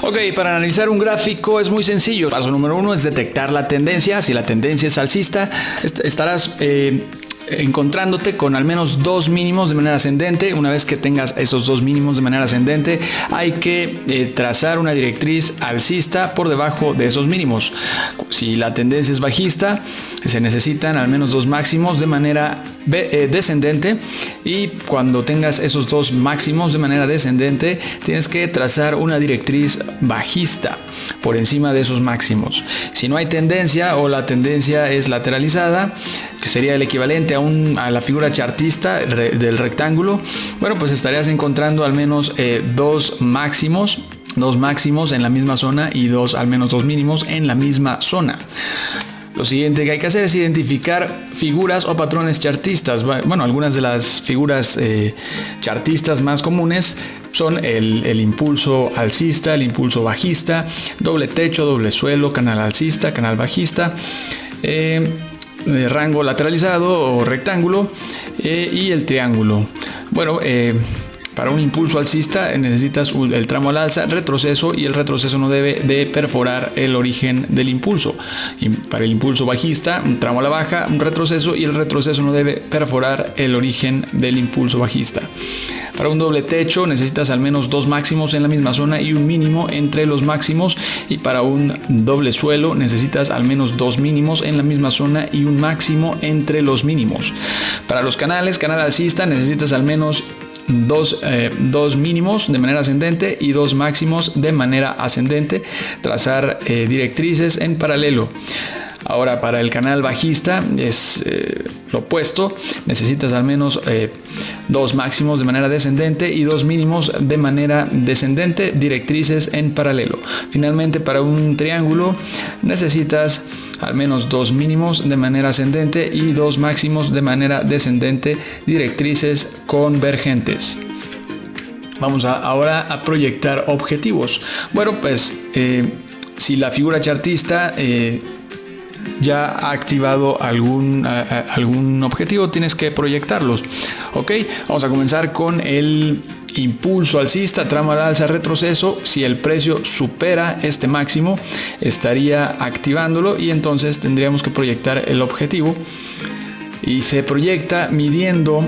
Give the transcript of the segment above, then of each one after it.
Ok, para analizar un gráfico es muy sencillo. Paso número 1 es detectar la tendencia. Si la tendencia es alcista, estarás encontrándote con al menos dos mínimos de manera ascendente. Una vez que tengas esos dos mínimos de manera ascendente, hay que trazar una directriz alcista por debajo de esos mínimos. Si la tendencia es bajista, se necesitan al menos dos máximos de manera descendente, y cuando tengas esos dos máximos de manera descendente, tienes que trazar una directriz bajista por encima de esos máximos. Si no hay tendencia o la tendencia es lateralizada, que sería el equivalente a la figura chartista del rectángulo, bueno, pues estarías encontrando al menos dos máximos en la misma zona y al menos dos mínimos en la misma zona. Lo siguiente que hay que hacer es identificar figuras o patrones chartistas. Bueno, algunas de las figuras chartistas más comunes son el impulso alcista, el impulso bajista, doble techo, doble suelo, canal alcista, canal bajista, rango lateralizado o rectángulo, y el triángulo. Bueno, para un impulso alcista necesitas el tramo al alza, retroceso, y el retroceso no debe de perforar el origen del impulso. Y para el impulso bajista, un tramo a la baja, un retroceso, y el retroceso no debe perforar el origen del impulso bajista. Para un doble techo necesitas al menos dos máximos en la misma zona y un mínimo entre los máximos, y para un doble suelo necesitas al menos dos mínimos en la misma zona y un máximo entre los mínimos. Para los canales, canal alcista, necesitas al menos dos mínimos de manera ascendente y dos máximos de manera ascendente. Trazar directrices en paralelo. Ahora, para el canal bajista es lo opuesto. Necesitas al menos dos máximos de manera descendente y dos mínimos de manera descendente, directrices en paralelo. Finalmente, para un triángulo necesitas al menos dos mínimos de manera ascendente y dos máximos de manera descendente, directrices convergentes. Vamos ahora a proyectar objetivos. Bueno, pues si la figura chartista ya ha activado algún objetivo, tienes que proyectarlos. Ok, vamos a comenzar con el impulso alcista, tramo al alza, retroceso. Si el precio supera este máximo, estaría activándolo, y entonces tendríamos que proyectar el objetivo, y se proyecta midiendo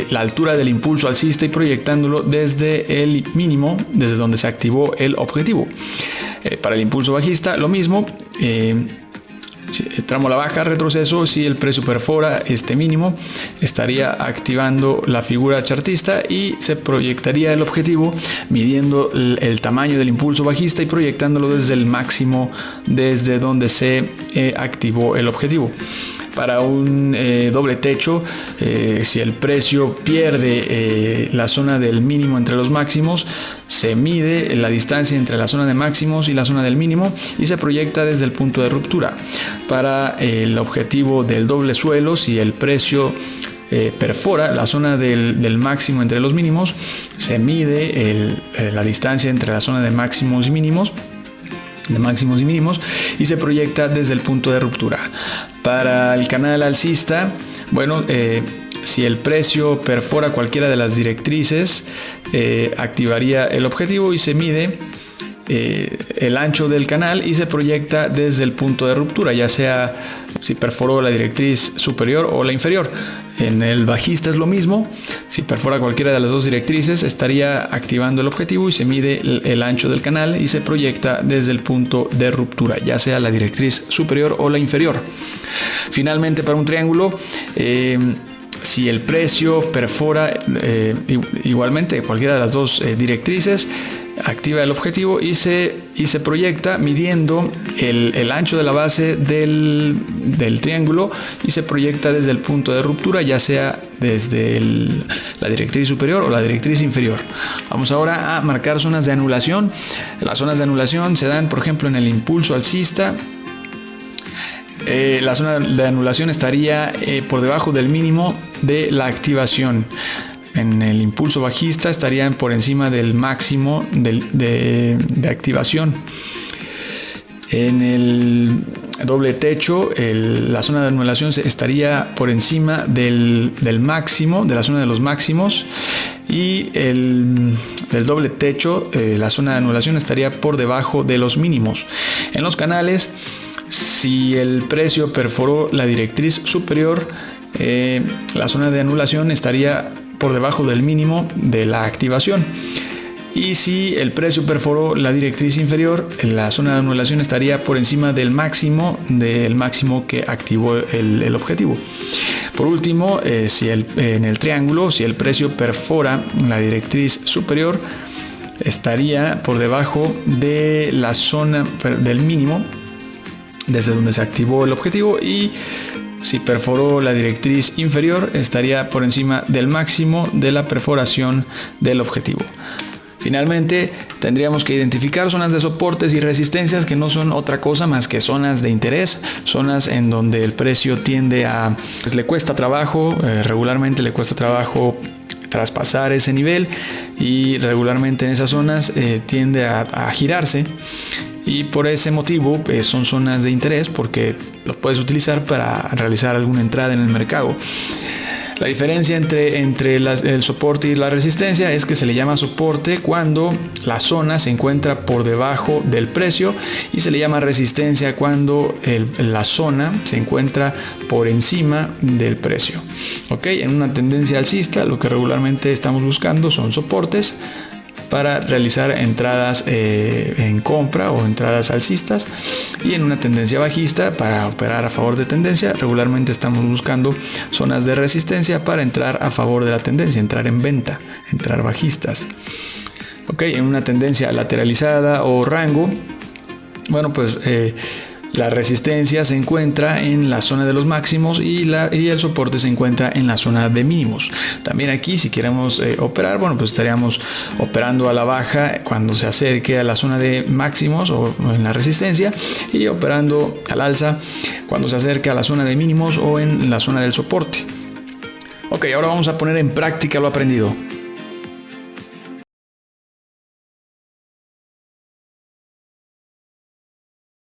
la altura del impulso alcista y proyectándolo desde el mínimo, desde donde se activó el objetivo. Para el impulso bajista lo mismo. Tramo a la baja, retroceso. Si el precio perfora este mínimo, estaría activando la figura chartista y se proyectaría el objetivo midiendo el tamaño del impulso bajista y proyectándolo desde el máximo, desde donde se activó el objetivo. Para un doble techo, si el precio pierde la zona del mínimo entre los máximos, se mide la distancia entre la zona de máximos y la zona del mínimo y se proyecta desde el punto de ruptura. Para el objetivo del doble suelo, si el precio perfora la zona del máximo entre los mínimos, se mide la distancia entre la zona de máximos y mínimos, y se proyecta desde el punto de ruptura. Para el canal alcista, bueno, si el precio perfora cualquiera de las directrices, activaría el objetivo y se mide el ancho del canal y se proyecta desde el punto de ruptura, ya sea si perforó la directriz superior o la inferior. En el bajista es lo mismo. Si perfora cualquiera de las dos directrices, estaría activando el objetivo y se mide el ancho del canal y se proyecta desde el punto de ruptura, ya sea la directriz superior o la inferior. Finalmente, para un triángulo, si el precio perfora igualmente cualquiera de las dos directrices, activa el objetivo y se proyecta midiendo el ancho de la base del triángulo y se proyecta desde el punto de ruptura, ya sea desde la directriz superior o la directriz inferior. Vamos ahora a marcar zonas de anulación. Las zonas de anulación se dan, por ejemplo, en el impulso alcista. La zona de anulación estaría por debajo del mínimo de la activación. En el impulso bajista estarían por encima del máximo de activación. En el doble techo, la zona de anulación estaría por encima del máximo, de la zona de los máximos. y el doble techo, la zona de anulación estaría por debajo de los mínimos. En los canales, si el precio perforó la directriz superior, la zona de anulación estaría por debajo del mínimo de la activación. Y si el precio perforó la directriz inferior, la zona de anulación estaría por encima del máximo que activó el objetivo. Por último, en el triángulo, si el precio perfora la directriz superior, estaría por debajo de la zona del mínimo desde donde se activó el objetivo, y si perforó la directriz inferior, estaría por encima del máximo de la perforación del objetivo. Finalmente, tendríamos que identificar zonas de soportes y resistencias, que no son otra cosa más que zonas de interés, zonas en donde el precio tiende a, le cuesta trabajo, regularmente le cuesta trabajo traspasar ese nivel, y regularmente en esas zonas tiende a girarse, y por ese motivo son zonas de interés porque los puedes utilizar para realizar alguna entrada en el mercado. La diferencia entre el soporte y la resistencia es que se le llama soporte cuando la zona se encuentra por debajo del precio, y se le llama resistencia cuando la zona se encuentra por encima del precio. En una tendencia alcista, lo que regularmente estamos buscando son soportes para realizar entradas en compra o entradas alcistas, y en una tendencia bajista, para operar a favor de tendencia, regularmente estamos buscando zonas de resistencia para entrar a favor de la tendencia, entrar en venta, entrar bajistas. En una tendencia lateralizada o rango, la resistencia se encuentra en la zona de los máximos, y el soporte se encuentra en la zona de mínimos. También aquí, si queremos operar, estaríamos operando a la baja cuando se acerque a la zona de máximos o en la resistencia, y operando al alza cuando se acerque a la zona de mínimos o en la zona del soporte. Ahora vamos a poner en práctica lo aprendido.